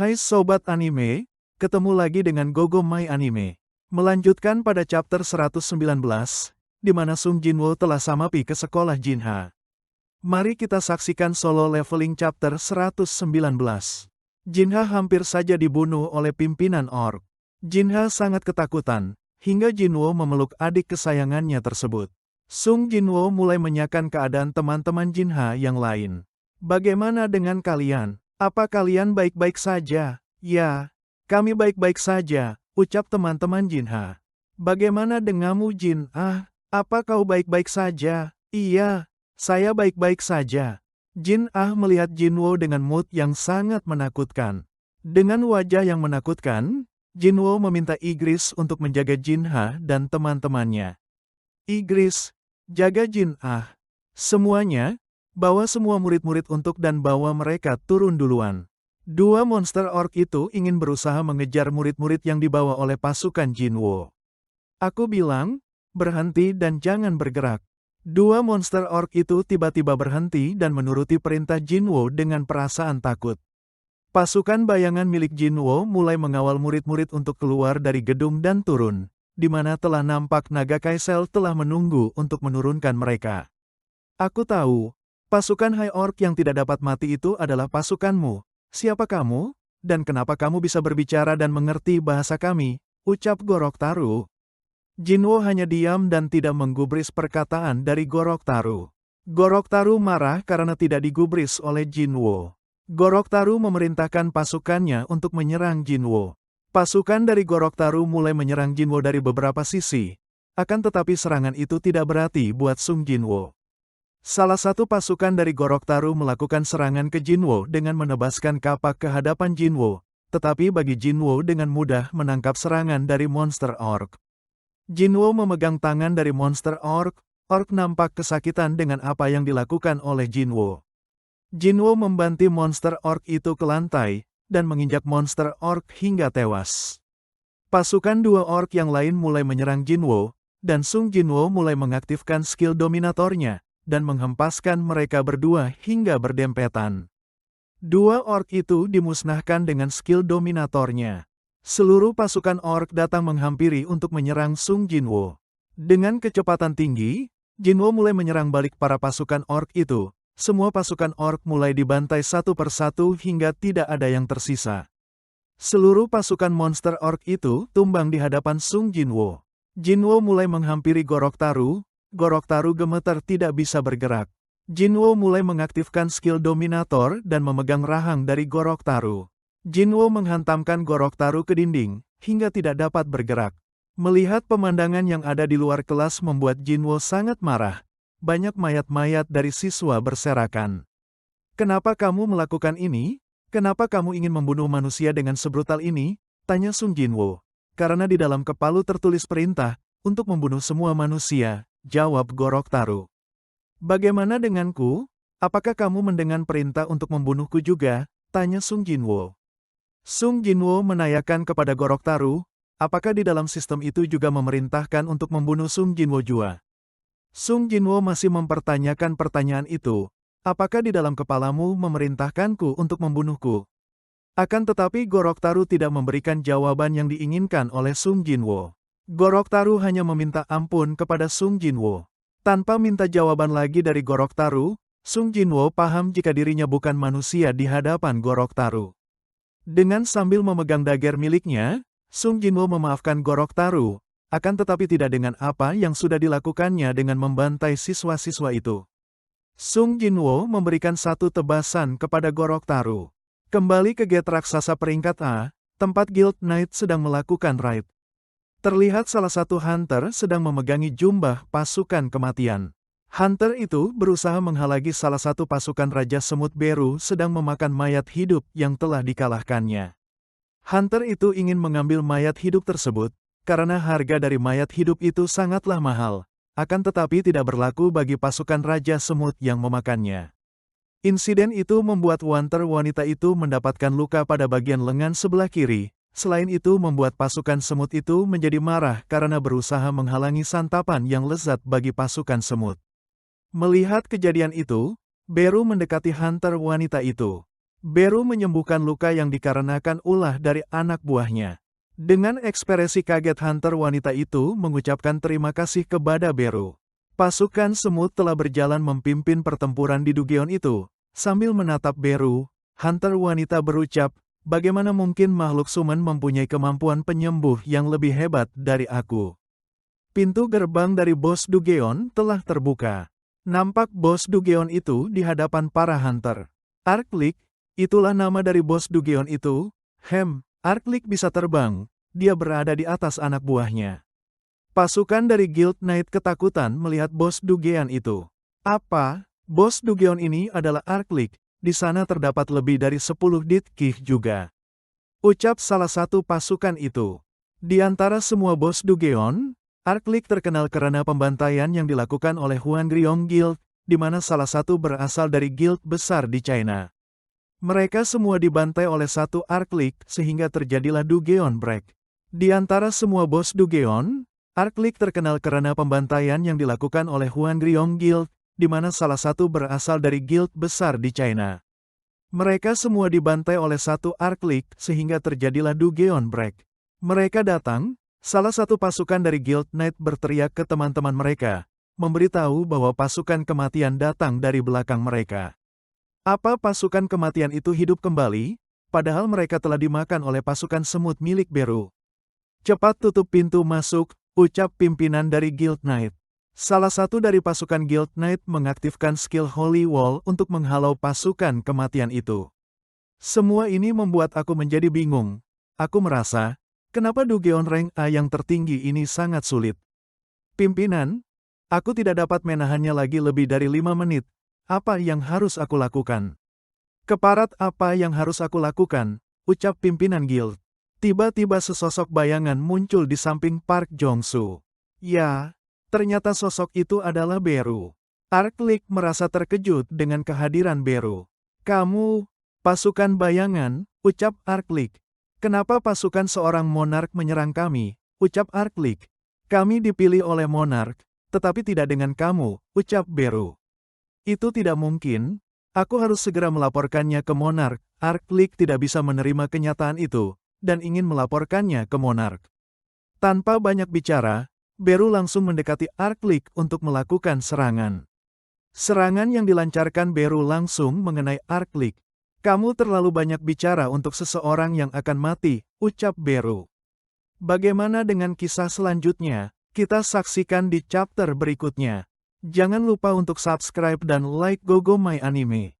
Hai Sobat Anime, ketemu lagi dengan Gogo My Anime. Melanjutkan pada chapter 119, di mana Sung Jinwoo telah sampai ke sekolah Jinha. Mari kita saksikan solo leveling chapter 119. Jinha hampir saja dibunuh oleh pimpinan orc. Jinha sangat ketakutan, hingga Jinwoo memeluk adik kesayangannya tersebut. Sung Jinwoo mulai menanyakan keadaan teman-teman Jinha yang lain. Bagaimana dengan kalian? Apa kalian baik-baik saja? Ya, kami baik-baik saja, ucap teman-teman Jinha. Bagaimana denganmu Jin? Apa kau baik-baik saja? Iya, saya baik-baik saja. Jin melihat Jinwoo dengan mood yang sangat menakutkan. Dengan wajah yang menakutkan, Jinwoo meminta Igris untuk menjaga Jinha dan teman-temannya. Igris, jaga Jin semuanya, bawa semua murid-murid untuk dan bawa mereka turun duluan. Dua monster orc itu ingin berusaha mengejar murid-murid yang dibawa oleh pasukan Jinwoo. Aku bilang, berhenti dan jangan bergerak. Dua monster orc itu tiba-tiba berhenti dan menuruti perintah Jinwoo dengan perasaan takut. Pasukan bayangan milik Jinwoo mulai mengawal murid-murid untuk keluar dari gedung dan turun, di mana telah nampak naga Kaisel telah menunggu untuk menurunkan mereka. Aku tahu, pasukan High Orc yang tidak dapat mati itu adalah pasukanmu. Siapa kamu? Dan kenapa kamu bisa berbicara dan mengerti bahasa kami? Ucap Goroktaru. Jinwoo hanya diam dan tidak menggubris perkataan dari Goroktaru. Goroktaru marah karena tidak digubris oleh Jinwoo. Goroktaru memerintahkan pasukannya untuk menyerang Jinwoo. Pasukan dari Goroktaru mulai menyerang Jinwoo dari beberapa sisi. Akan tetapi serangan itu tidak berarti buat Sung Jinwoo. Salah satu pasukan dari Goroktaru melakukan serangan ke Jinwoo dengan menebaskan kapak ke hadapan Jinwoo, tetapi bagi Jinwoo dengan mudah menangkap serangan dari monster orc. Jinwoo memegang tangan dari monster orc nampak kesakitan dengan apa yang dilakukan oleh Jinwoo. Jinwoo membanting monster orc itu ke lantai, dan menginjak monster orc hingga tewas. Pasukan dua orc yang lain mulai menyerang Jinwoo, dan Sung Jinwoo mulai mengaktifkan skill dominatornya, dan menghempaskan mereka berdua hingga berdempetan. Dua orc itu dimusnahkan dengan skill dominatornya. Seluruh pasukan orc datang menghampiri untuk menyerang Sung Jinwoo. Dengan kecepatan tinggi, Jinwoo mulai menyerang balik para pasukan orc itu. Semua pasukan orc mulai dibantai satu persatu hingga tidak ada yang tersisa. Seluruh pasukan monster orc itu tumbang di hadapan Sung Jinwoo. Jinwoo mulai menghampiri Goroktaru. Goroktaru gemetar tidak bisa bergerak. Jinwoo mulai mengaktifkan skill dominator dan memegang rahang dari Goroktaru. Jinwoo menghantamkan Goroktaru ke dinding, hingga tidak dapat bergerak. Melihat pemandangan yang ada di luar kelas membuat Jinwoo sangat marah. Banyak mayat-mayat dari siswa berserakan. Kenapa kamu melakukan ini? Kenapa kamu ingin membunuh manusia dengan sebrutal ini? Tanya Sung Jinwoo. Karena di dalam kepala tertulis perintah untuk membunuh semua manusia. Jawab Goroktaru. Bagaimana denganku? Apakah kamu mendengar perintah untuk membunuhku juga? Tanya Sung Jinwoo. Sung Jinwoo menanyakan kepada Goroktaru, apakah di dalam sistem itu juga memerintahkan untuk membunuh Sung Jinwoo juga? Sung Jinwoo masih mempertanyakan pertanyaan itu, apakah di dalam kepalamu memerintahkanku untuk membunuhku? Akan tetapi Goroktaru tidak memberikan jawaban yang diinginkan oleh Sung Jinwoo. Goroktaru hanya meminta ampun kepada Sung Jinwoo. Tanpa minta jawaban lagi dari Goroktaru, Sung Jinwoo paham jika dirinya bukan manusia di hadapan Goroktaru. Dengan sambil memegang dagger miliknya, Sung Jinwoo memaafkan Goroktaru, akan tetapi tidak dengan apa yang sudah dilakukannya dengan membantai siswa-siswa itu. Sung Jinwoo memberikan satu tebasan kepada Goroktaru. Kembali ke gate raksasa peringkat A, tempat Guild Knight sedang melakukan raid. Terlihat salah satu hunter sedang memegangi jubah pasukan kematian. Hunter itu berusaha menghalangi salah satu pasukan Raja Semut Beru sedang memakan mayat hidup yang telah dikalahkannya. Hunter itu ingin mengambil mayat hidup tersebut, karena harga dari mayat hidup itu sangatlah mahal, akan tetapi tidak berlaku bagi pasukan Raja Semut yang memakannya. Insiden itu membuat hunter wanita itu mendapatkan luka pada bagian lengan sebelah kiri. Selain itu membuat pasukan semut itu menjadi marah karena berusaha menghalangi santapan yang lezat bagi pasukan semut. Melihat kejadian itu, Beru mendekati hunter wanita itu. Beru menyembuhkan luka yang dikarenakan ulah dari anak buahnya. Dengan ekspresi kaget hunter wanita itu mengucapkan terima kasih kepada Beru. Pasukan semut telah berjalan memimpin pertempuran di Dugeon itu. Sambil menatap Beru, hunter wanita berucap, bagaimana mungkin makhluk sumen mempunyai kemampuan penyembuh yang lebih hebat dari aku? Pintu gerbang dari bos Dugeon telah terbuka. Nampak bos Dugeon itu di hadapan para hunter. Arklik, itulah nama dari bos Dugeon itu. Arklik bisa terbang, dia berada di atas anak buahnya. Pasukan dari Guild Knight ketakutan melihat bos Dugeon itu. Apa? Bos Dugeon ini adalah Arklik, di sana terdapat lebih dari 10 Ditkih juga. Ucap salah satu pasukan itu. Di antara semua bos Dugeon, Arklik terkenal karena pembantaian yang dilakukan oleh Huangriong Guild, di mana salah satu berasal dari guild besar di China. Mereka semua dibantai oleh satu Arklik sehingga terjadilah Dugeon Break. Di antara semua bos Dugeon, Arklik terkenal karena pembantaian yang dilakukan oleh Huangriong Guild, di mana salah satu berasal dari guild besar di China. Mereka semua dibantai oleh satu Arklik sehingga terjadilah Dugeon Break. Mereka datang, salah satu pasukan dari Guild Knight berteriak ke teman-teman mereka, memberitahu bahwa pasukan kematian datang dari belakang mereka. Apa pasukan kematian itu hidup kembali, padahal mereka telah dimakan oleh pasukan semut milik Beru? Cepat tutup pintu masuk, ucap pimpinan dari Guild Knight. Salah satu dari pasukan Guild Knight mengaktifkan skill Holy Wall untuk menghalau pasukan kematian itu. Semua ini membuat aku menjadi bingung. Aku merasa, kenapa Dugeon Rank A yang tertinggi ini sangat sulit? Pimpinan, aku tidak dapat menahannya lagi lebih dari 5 menit. Apa yang harus aku lakukan? Keparat apa yang harus aku lakukan? Ucap pimpinan guild. Tiba-tiba sesosok bayangan muncul di samping Park Jong-soo. Ya, ternyata sosok itu adalah Beru. Arklik merasa terkejut dengan kehadiran Beru. Kamu, pasukan bayangan, ucap Arklik. Kenapa pasukan seorang monark menyerang kami? Ucap Arklik. Kami dipilih oleh monark, tetapi tidak dengan kamu, ucap Beru. Itu tidak mungkin, aku harus segera melaporkannya ke monark. Arklik tidak bisa menerima kenyataan itu, dan ingin melaporkannya ke monark. Tanpa banyak bicara, Beru langsung mendekati Arklik untuk melakukan serangan. Serangan yang dilancarkan Beru langsung mengenai Arklik. Kamu terlalu banyak bicara untuk seseorang yang akan mati, ucap Beru. Bagaimana dengan kisah selanjutnya? Kita saksikan di chapter berikutnya. Jangan lupa untuk subscribe dan like Gogo My Anime.